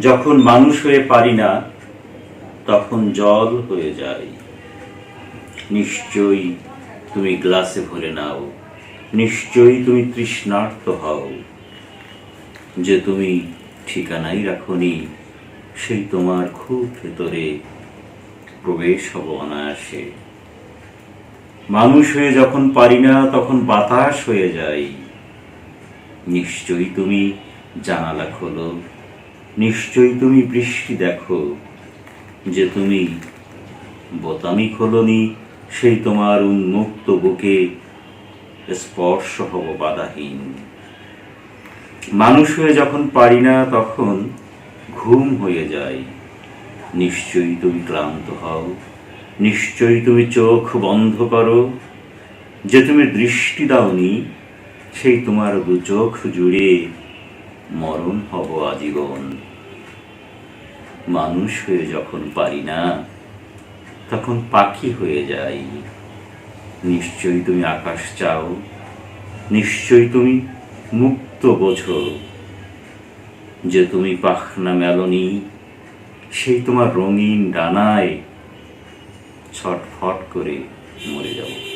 যখন মানুষ হয়ে পারি না তখন জল হয়ে যাই। নিশ্চয়ই তুমি গ্লাসে ভরে নাও, নিশ্চয়ই তুমি তৃষ্ণার্ত হও। যে তুমি ঠিকানাই রাখনি সেই তোমার খুব ভেতরে প্রবেশ হব অনায়াসে। মানুষ হয়ে যখন পারি না তখন বাতাস হয়ে যাই। নিশ্চয়ই তুমি জানালা খোলো, নিশ্চয়ই তুমি বৃষ্টি দেখো। যে তুমি বোতামই খোলনি সেই তোমার উন্মুক্ত বুকে স্পর্শ হব বাধাহীন। মানুষ হয়ে যখন পারি না তখন ঘুম হয়ে যায়। নিশ্চয়ই তুমি ক্লান্ত হও, নিশ্চয়ই তুমি চোখ বন্ধ করো। যে তুমি দৃষ্টি দাওনি সেই তোমার দু চোখ জুড়ে মরণ হব আজীবন। মানুষ হয়ে যখন পারি না তখন পাখি হয়ে যাই। নিশ্চয়ই তুমি আকাশ চাও, নিশ্চয়ই তুমি মুক্ত বোঝো। যে তুমি পাখনা মেলনি সেই তোমার রঙিন ডানায় ছটফট করে মরে যাব।